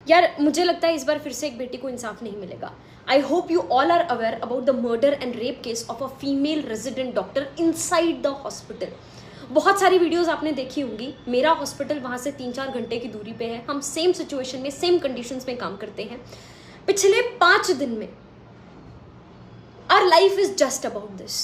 यार मुझे लगता है इस बार फिर से एक बेटी को इंसाफ नहीं मिलेगा. I hope you all are aware about the murder and rape case of a female resident doctor inside the hospital. बहुत सारी वीडियोस आपने देखी होंगी. मेरा हॉस्पिटल वहाँ से 3-4 घंटे की दूरी पे है. हम सेम सिचुएशन में, सेम कंडीशंस में काम करते हैं. पिछले 5 दिन में our life is just about this.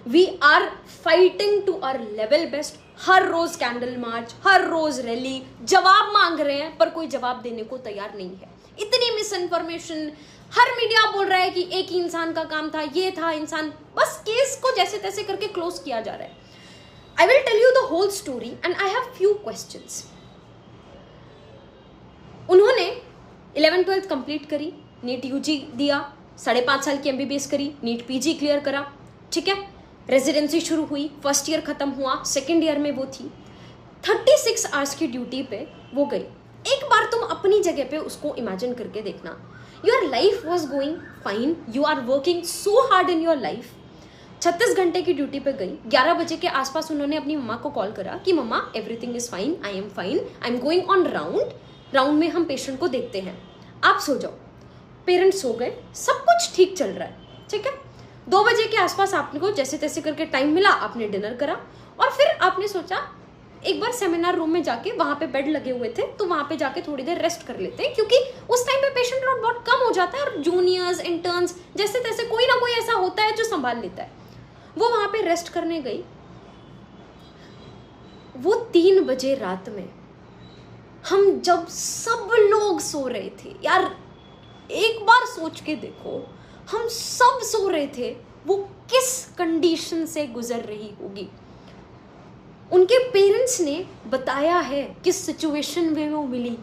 We are fighting to our level best. हर रोज कैंडल मार्च, हर रोज रैली, जवाब मांग रहे हैं पर कोई जवाब देने को तैयार नहीं है. इतनी मिस इन्फॉर्मेशन, हर मीडिया बोल रहा है कि एक ही इंसान का काम था, ये था इंसान. बस केस को जैसे तैसे करके क्लोज किया जा रहा है. I will tell you the whole story and I have few questions. उन्होंने 11th-12th कंप्लीट करी, नीट यूजी दिया, 5.5 साल की MBBS करी, नीट PG क्लियर करा, ठीक है. रेजिडेंसी शुरू हुई, फर्स्ट ईयर खत्म हुआ, सेकेंड ईयर में वो थी. 36 आवर्स की ड्यूटी पे वो गई. एक बार तुम अपनी जगह पे उसको इमेजिन करके देखना. Your life was going fine, you are working so hard in your life. 36 घंटे की ड्यूटी पे गई. 11 बजे के आसपास उन्होंने अपनी मम्मा को कॉल करा कि मम्मा everything is fine, I am fine, I am going on round में हम पेशेंट को देखते हैं, आप सो जाओ. पेरेंट्स सो गए, सब कुछ ठीक चल रहा है, ठीक है. 2 बजे के आसपास आपको जैसे तैसे करके टाइम मिला, आपने डिनर करा और फिर आपने सोचा एक बार सेमिनार रूम में जाके, वहां पे बेड लगे हुए थे तो वहां पे जाके थोड़ी देर रेस्ट कर लेते हैं, क्योंकि उस टाइम पे पेशेंट लोड बहुत कम हो जाता है और जूनियर्स, इंटर्न्स, जैसे तैसे कोई ना कोई ऐसा होता है जो संभाल लेता है. वो वहां पे रेस्ट करने गई. वो 3 बजे रात में, हम जब सब लोग सो रहे थे, यार एक बार सोच के देखो, हम सब सो रहे थे, वो किस कंडीशन से गुजर रही होगी. उनके पेरेंट्स ने बताया है किस सिचुएशन में वो मिली.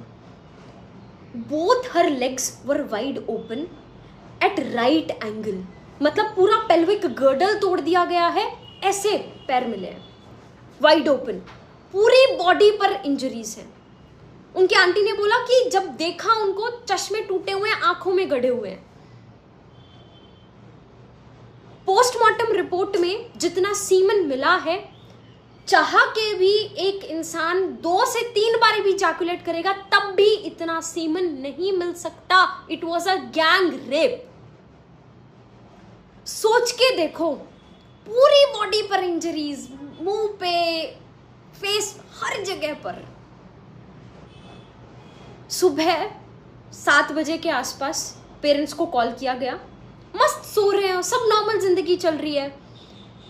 Both her legs were wide open at right angle. मतलब पूरा पेल्विक गर्डल तोड़ दिया गया है, ऐसे पैर मिले हैं वाइड ओपन. पूरी बॉडी पर इंजरीज हैं. उनकी आंटी ने बोला कि जब देखा उनको, चश्मे टूटे हुए हैं, आंखों में गड़े हुए हैं. पोस्टमार्टम रिपोर्ट में जितना सीमन मिला है, चाह के भी एक इंसान 2 से 3 बार भी इजैकुलेट करेगा तब भी इतना सीमन नहीं मिल सकता. It was a gang rape. सोच के देखो, पूरी बॉडी पर इंजरीज, मुंह पे, फेस, हर जगह पर. सुबह 7 बजे के आसपास पेरेंट्स को कॉल किया गया. मस्त सो रहे हैं, सब नॉर्मल जिंदगी चल रही है.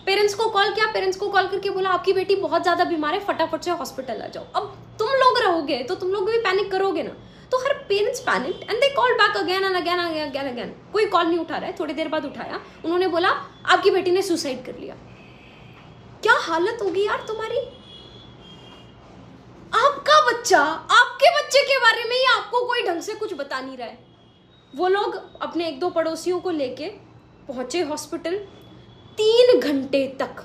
पेरेंट्स को कॉल किया, पेरेंट्स को कॉल करके बोला आपकी बेटी बहुत ज्यादा बीमार है, फटाफट से हॉस्पिटल आ जाओ. अब तुम लोग रहोगे तो तुम लोग भी पैनिक करोगे ना. तो her parents panicked and they called back again and again again again. कोई कॉल नहीं उठा रहा है. थोड़ी देर बाद उठाया. उन्होंने बोला आपकी बेटी ने सुसाइड कर लिया. क्या हालत होगी यार तुम्हारी. आपका बच्चा, आपके बच्चे के बारे में ही आपको कोई ढंग से कुछ बता नहीं रहा है. वो लोग अपने 1-2 पड़ोसियों को लेके पहुंचे हॉस्पिटल. 3 घंटे तक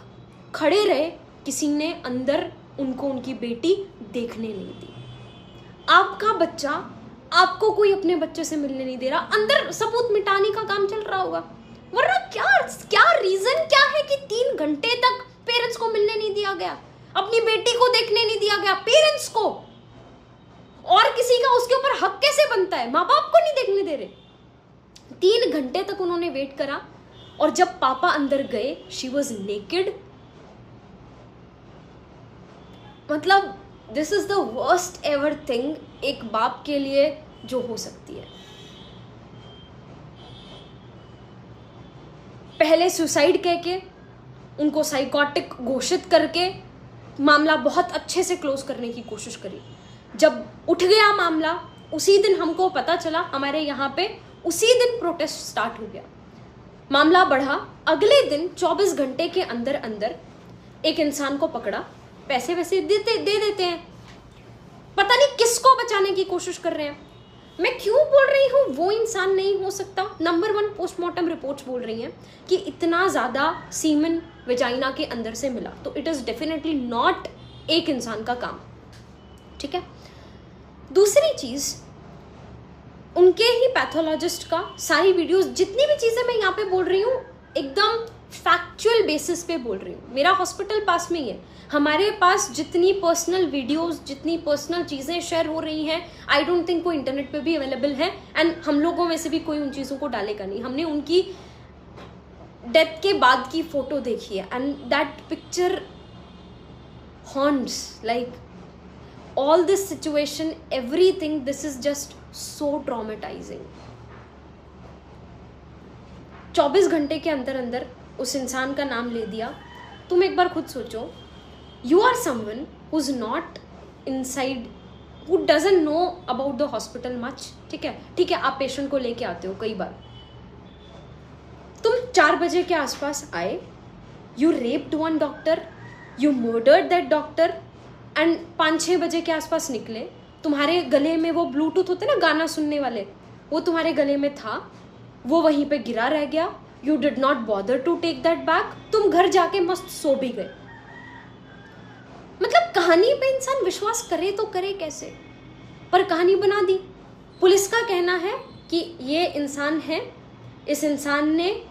खड़े रहे. किसी ने अंदर उनको उनकी बेटी देखने नहीं दी. आपका बच्चा, आपको कोई अपने बच्चे से मिलने नहीं दे रहा. अंदर सबूत मिटाने का काम चल रहा होगा. वरना क्या रीजन क्या है कि 3 घंटे तक पेरेंट्स को मिलने नहीं दिया गया, अपनी बेटी को देखने नहीं दिया गया. पेरेंट्स को और किसी का उसके ऊपर हक कैसे बनता है. माँ बाप को नहीं देखने दे रहे. 3 घंटे तक उन्होंने वेट करा और जब पापा अंदर गए, शी वॉज नेकेड. मतलब this is the worst ever thing एक बाप के लिए जो हो सकती है. पहले सुसाइड कह के, उनको साइकोटिक घोषित करके मामला बहुत अच्छे से क्लोज करने की कोशिश करी. जब उठ गया मामला, उसी दिन हमको पता चला, हमारे यहाँ पे उसी दिन प्रोटेस्ट स्टार्ट हो गया. मामला बढ़ा. अगले दिन 24 घंटे के अंदर अंदर एक इंसान को पकड़ा. पैसे वैसे दे देते हैं. पता नहीं किसको बचाने की कोशिश कर रहे हैं. मैं क्यों बोल रही हूँ वो इंसान नहीं हो सकता. नंबर 1 पोस्टमार्टम रिपोर्ट्स बोल रही हैं कि इतना ज़्यादा सीमन वेजाइना के अंदर से मिला, तो इट इज़ डेफिनेटली नॉट एक इंसान का काम. ठीक है. दूसरी चीज़, उनके ही पैथोलॉजिस्ट का सारी वीडियोस, जितनी भी चीज़ें मैं यहाँ पे बोल रही हूँ, एकदम फैक्चुअल बेसिस पे बोल रही हूँ, मेरा हॉस्पिटल पास में ही है, हमारे पास जितनी पर्सनल वीडियोस, जितनी पर्सनल चीज़ें शेयर हो रही हैं, आई डोंट थिंक वो इंटरनेट पे भी अवेलेबल है, एंड हम लोगों में से भी कोई उन चीज़ों को डालेगा नहीं। हमने उनकी डेथ के बाद की फोटो देखी है, and that picture haunts like all this situation, everything, this is just so traumatizing. 24 घंटे के अंदर अंदर उस इंसान का नाम ले दिया। तुम एक बार खुद सोचो, you are someone who's not inside, who doesn't know about the hospital much. ठीक है, आप पेशेंट को लेके आते हो कई बार, तुम 4 बजे के आसपास आए, you raped one doctor, you murdered that doctor, and 5-6 बजे के आसपास निकले, तुम्हारे गले में वो ब्लूटूथ होते ना गाना सुनने वाले, वो तुम्हारे गले में था, वो वहीं पे गिरा रह गया, you did not bother to take that back, तुम घर जाके मस्त सो भी गए। मतलब कहानी पे इंसान विश्वास करे तो करे कैसे, पर कहानी बना दी। पुलिस का कहना है कि ये इंसान है, इस इंसान ने,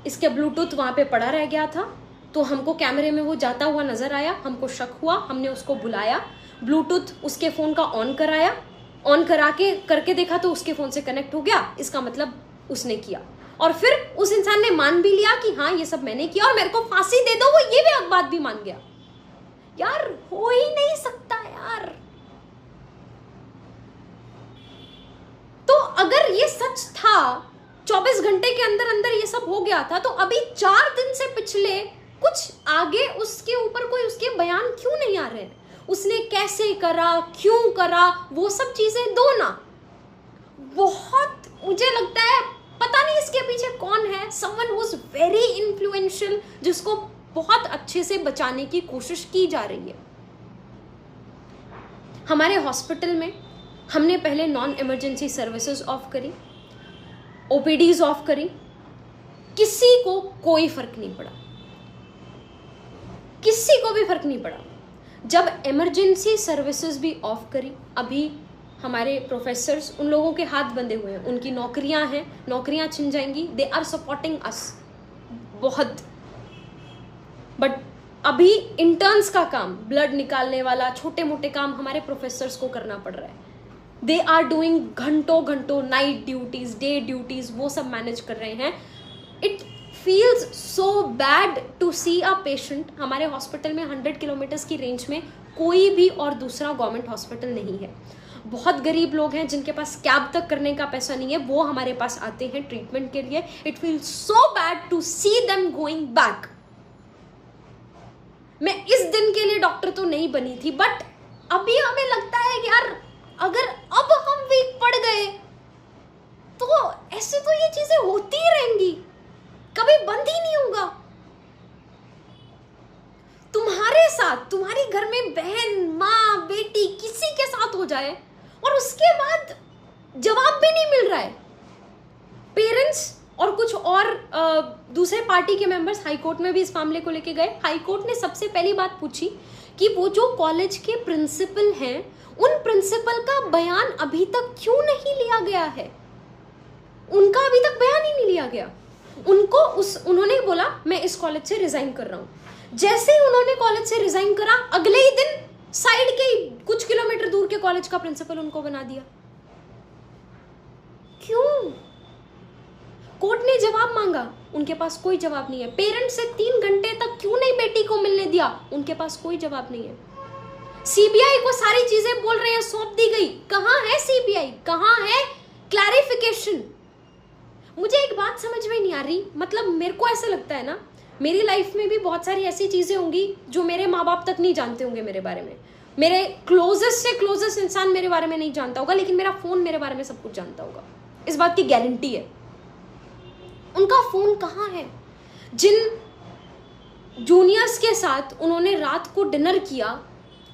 इसके ब्लूटूथ वहाँ पे पड़ा रह गया था, तो हमको कैमरे में वो जाता हुआ नजर आया, हमको शक हुआ, हमने उसको बुलाया, ब्लूटूथ उसके फ़ोन का ऑन कराया, ऑन करा के करके देखा तो उसके फ़ोन से कनेक्ट हो गया, इसका मतलब उसने किया। और फिर उस इंसान ने मान भी लिया कि हाँ ये सब मैंने किया और मेरे को फांसी दे दो, वो ये भी बात भी मान गया। यार हो ही नहीं सकता यार। तो अगर ये सच था, 24 घंटे के अंदर अंदर ये सब हो गया था, तो अभी 4 दिन से पिछले कुछ आगे उसके ऊपर कोई उसके बयान क्यों नहीं आ रहे हैं? उसने कैसे करा, क्यों करा, वो सब चीजें दो ना। बहुत मुझे लगता है पता नहीं इसके पीछे कौन है, someone who is very influential, जिसको बहुत अच्छे से बचाने की कोशिश की जा रही है। हमारे हॉस्पिटल में हमने पहले नॉन इमरजेंसी सर्विसेज ऑफ करी, ओपीडीज ऑफ करी, किसी को कोई फर्क नहीं पड़ा, किसी को भी फर्क नहीं पड़ा। जब इमरजेंसी सर्विसेज भी ऑफ करी, अभी हमारे प्रोफेसर्स, उन लोगों के हाथ बंधे हुए हैं, उनकी नौकरियां हैं, नौकरियां छिन जाएंगी, दे आर सपोर्टिंग अस बहुत, बट अभी इंटर्न्स का काम, ब्लड निकालने वाला छोटे मोटे काम हमारे प्रोफेसर्स को करना पड़ रहा है। दे आर डूइंग घंटों घंटों नाइट ड्यूटीज, डे ड्यूटीज, वो सब मैनेज कर रहे हैं। It feels so bad to see a patient। हमारे हॉस्पिटल में 100 किलोमीटर्स की रेंज में कोई भी और दूसरा गवर्नमेंट हॉस्पिटल नहीं है। बहुत गरीब लोग हैं जिनके पास कैब तक करने का पैसा नहीं है, वो हमारे पास आते हैं ट्रीटमेंट के लिए। It feels so bad to see them going back. मैं इस दिन के लिए डॉक्टर तो नहीं बनी थी, बट अभी हमें लगता है कि यार अगर अब हम वीक पड़ गए तो ऐसे तो ये चीजें होती ही रहेंगी, कभी बंद ही नहीं होगा। तुम्हारे साथ, तुम्हारी घर में बहन, माँ, बेटी, किसी के साथ हो जाए और उसके बाद जवाब भी नहीं मिल रहा है। पेरेंट्स और कुछ और दूसरे पार्टी के मेंबर्स हाई कोर्ट में भी इस मामले को लेके गए। हाई कोर्ट ने सबसे पहली बात पूछी कि वो जो कॉलेज के प्रिंसिपल हैं, उन प्रिंसिपल का बयान अभी तक क्यों नहीं लिया गया है। उनका अभी तक बयान ही नहीं लिया गया। उन्होंने बोला मैं इस कॉलेज से रिजाइन कर रहा हूं। जैसे ही उन्होंने कॉलेज से रिजाइन करा, अगले ही दिन साइड के कुछ किलोमीटर दूर के कॉलेज का प्रिंसिपल उनको बना दिया। क्यों? कोर्ट ने जवाब मांगा, उनके पास कोई जवाब नहीं है। पेरेंट्स से 3 घंटे तक क्यों नहीं बेटी को मिलने दिया, उनके पास कोई जवाब नहीं है। सीबीआई को सारी चीजें बोल रहे हैं सौंप दी गई, कहां है सीबीआई, कहां है क्लैरिफिकेशन? मुझे एक बात समझ में नहीं आ रही, मतलब मेरे को ऐसा लगता है ना, मेरी लाइफ में भी बहुत सारी ऐसी चीजें होंगी जो मेरे माँ बाप तक नहीं जानते होंगे मेरे बारे में, मेरे क्लोजेस्ट से क्लोजेस्ट इंसान मेरे बारे में नहीं जानता होगा, लेकिन मेरा फोन मेरे बारे में सब कुछ जानता होगा, इस बात की गारंटी है। उनका फोन कहाँ है? जिन जूनियर्स के साथ उन्होंने रात को डिनर किया,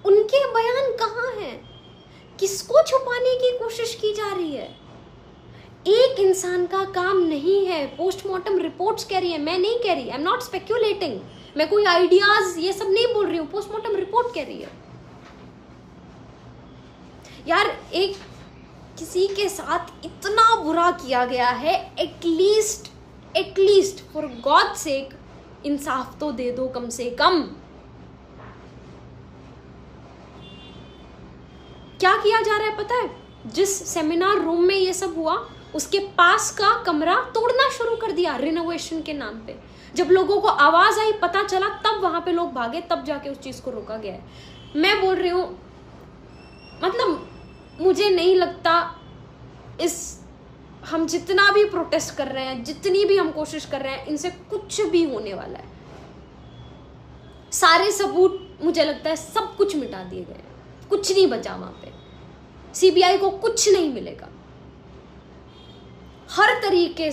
उनके बयान कहाँ हैं? किसको छुपाने की कोशिश की जा रही है? एक इंसान का काम नहीं है। पोस्टमार्टम रिपोर्ट्स कह रही है, मैं नहीं कह रही, आई एम नॉट स्पेक्यूलेटिंग, मैं कोई आइडियाज ये सब नहीं बोल रही हूँ, पोस्टमार्टम रिपोर्ट कह रही है। यार एक किसी के साथ इतना बुरा किया गया है, एटलीस्ट फॉर गॉड सेक इंसाफ तो दे दो कम से कम। क्या किया जा रहा है पता है? जिस सेमिनार रूम में ये सब हुआ उसके पास का कमरा तोड़ना शुरू कर दिया रिनोवेशन के नाम पे। जब लोगों को आवाज आई, पता चला, तब वहां पे लोग भागे, तब जाके उस चीज को रोका गया है। मैं बोल रही हूं, मतलब मुझे नहीं लगता हम जितना भी प्रोटेस्ट कर रहे हैं, जितनी भी हम कोशिश कर रहे हैं, इनसे कुछ भी होने वाला है। सारे सबूत मुझे लगता है सब कुछ मिटा दिए गए, कुछ नहीं बचा वहां पे। सीबीआई को कुछ नहीं मिलेगा। हर तरीके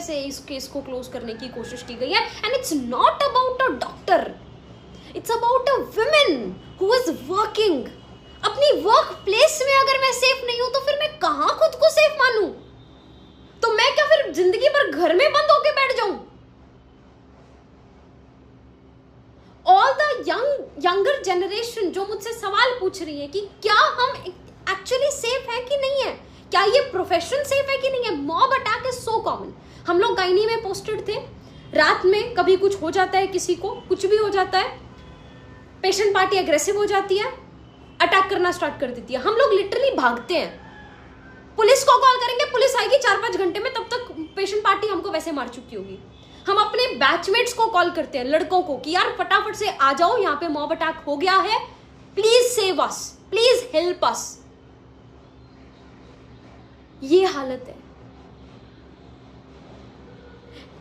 से इस केस को क्लोज करने की कोशिश की गई है। And it's not about a doctor, it's about a women who is working. अपनी वर्क प्लेस में अगर मैं सेफ नहीं हूं तो फिर मैं कहां खुद को सेफ मानूं? तो मैं क्या फिर जिंदगी भर घर में बंद होके बैठ जाऊं? ऑल द यंगर जनरेशन जो मुझसे सवाल पूछ रही है कि क्या हम एक्चुअली सेफ है कि नहीं है, क्या ये प्रोफेशन सेफ है कि नहीं है। Mob attack is so common. हम लोग गायनी में पोस्टेड थे, रात में कभी कुछ हो जाता है, किसी को कुछ भी हो जाता है, पेशेंट पार्टी एग्रेसिव हो जाती है, अटैक करना स्टार्ट कर देती है, हम लोग लिटरली भागते हैं। पुलिस को कॉल करेंगे, पुलिस आएगी 4-5 घंटे में, तब तक पेशेंट पार्टी हमको वैसे मार चुकी होगी। हम अपने बैचमेट्स को कॉल करते हैं, लड़कों को, कि यार फटाफट से आ जाओ, यहाँ पे मॉब अटैक हो गया है, please save us, please help us. ये हालत है।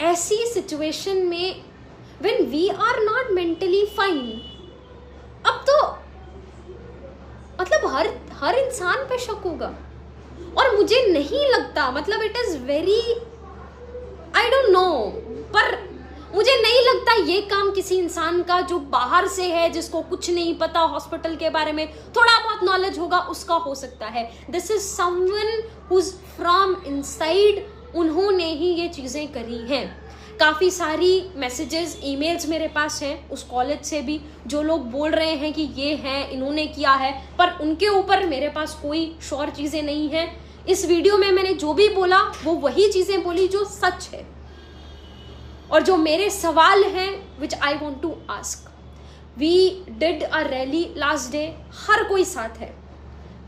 ऐसी सिचुएशन में when we are not mentally fine, अब तो मतलब हर इंसान पे शक होगा। और मुझे नहीं लगता, मतलब it is very, I don't know, पर मुझे नहीं लगता ये काम किसी इंसान का जो बाहर से है, जिसको कुछ नहीं पता हॉस्पिटल के बारे में, थोड़ा बहुत नॉलेज होगा, उसका हो सकता है। This is someone who is from inside, उन्होंने ही ये चीजें करी हैं। काफ़ी सारी मैसेजेस, ईमेल्स मेरे पास हैं उस कॉलेज से भी, जो लोग बोल रहे हैं कि ये हैं, इन्होंने किया है, पर उनके ऊपर मेरे पास कोई श्योर चीज़ें नहीं हैं। इस वीडियो में मैंने जो भी बोला वो वही चीज़ें बोली जो सच है, और जो मेरे सवाल हैं which I want to ask. We did a rally last day, हर कोई साथ है,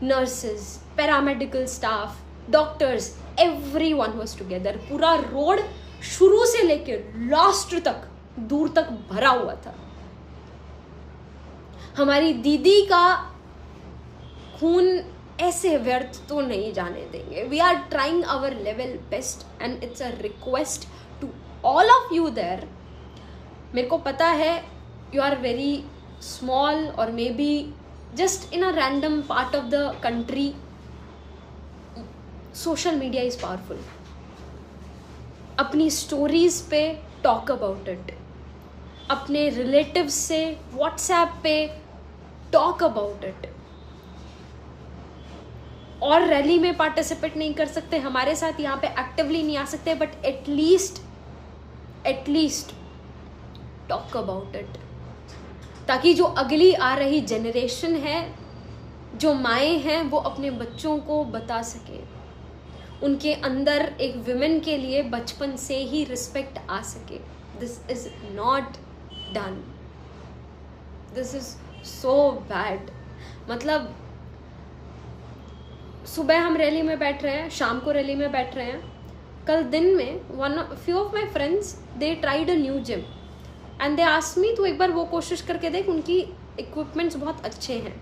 nurses, paramedical staff, doctors, everyone was together. पूरा रोड शुरू से लेकर लास्ट तक, दूर तक भरा हुआ था। हमारी दीदी का खून ऐसे व्यर्थ तो नहीं जाने देंगे। We are trying our level best and it's a request to all of you there. मेरे को पता है यू आर वेरी स्मॉल और maybe just in a random part of the country. Social media is powerful. अपनी stories पे talk about it, अपने relatives से WhatsApp पे टॉक अबाउट इट। और रैली में पार्टिसिपेट नहीं कर सकते, हमारे साथ यहाँ पे एक्टिवली नहीं आ सकते, but at least talk about it, ताकि जो अगली आ रही जनरेशन है, जो माएँ हैं, वो अपने बच्चों को बता सके, उनके अंदर एक विमेन के लिए बचपन से ही रिस्पेक्ट आ सके। This is not done, this is so bad. मतलब सुबह हम रैली में बैठ रहे हैं, शाम को रैली में बैठ रहे हैं। कल दिन में few of my friends they tried a new gym and they asked me, तो एक बार वो कोशिश करके देख, उनकी इक्विपमेंट्स बहुत अच्छे हैं।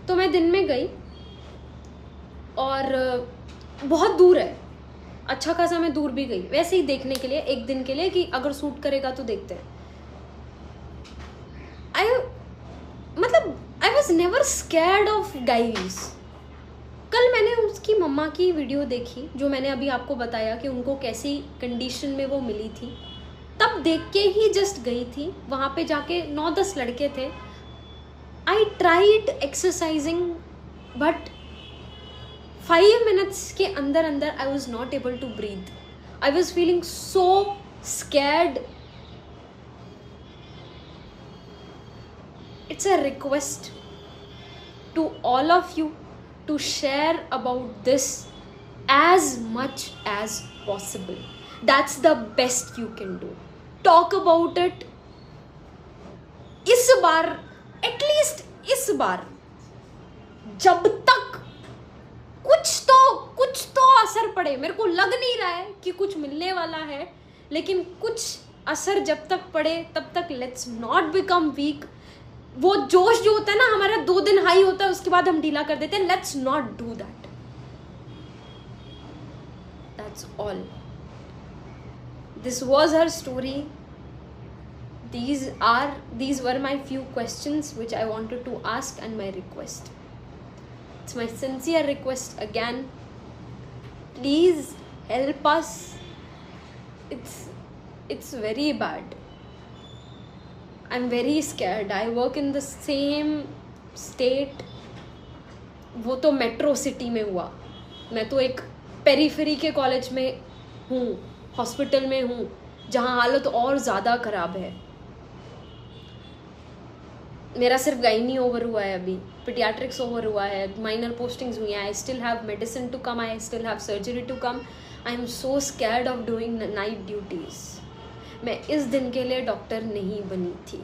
तो मैं दिन में गई और बहुत दूर है, अच्छा खासा मैं दूर भी गई, वैसे ही देखने के लिए, एक दिन के लिए, कि अगर सूट करेगा तो देखते हैं। I was never scared of guys. कल मैंने उसकी मम्मा की वीडियो देखी, जो मैंने अभी आपको बताया कि उनको कैसी कंडीशन में वो मिली थी, तब देख के ही जस्ट गई थी। वहाँ पे जाके 9-10 लड़के थे। I tried exercising but 5 minutes के अंदर I was not able to breathe. I was feeling so scared. It's a request to all of you to share about this as much as possible. That's the best you can do. Talk about it. इस बार, at least इस बार, जब तक कुछ तो असर पड़े, मेरे को लग नहीं रहा है कि कुछ मिलने वाला है, लेकिन कुछ असर जब तक पड़े तब तक लेट्स नॉट बिकम वीक। वो जोश जो होता है ना हमारा 2 दिन हाई होता है, उसके बाद हम ढीला कर देते हैं। Let's not do that. That's all. This was her story. These were my few questions which I wanted to ask, and my request. It's my sincere request again. Please help us. It's very bad. I'm very scared. I work in the same state. वो तो metro city में हुआ, मैं तो एक periphery के college में हूँ, हॉस्पिटल में हूँ, जहाँ हालत और ज़्यादा ख़राब है। मेरा सिर्फ गाइनी ओवर हुआ है, अभी पीडियाट्रिक्स ओवर हुआ है, माइनर पोस्टिंग्स हुई हैं। I still have medicine to come, I still have surgery to come. I am so scared of doing night duties. मैं इस दिन के लिए डॉक्टर नहीं बनी थी।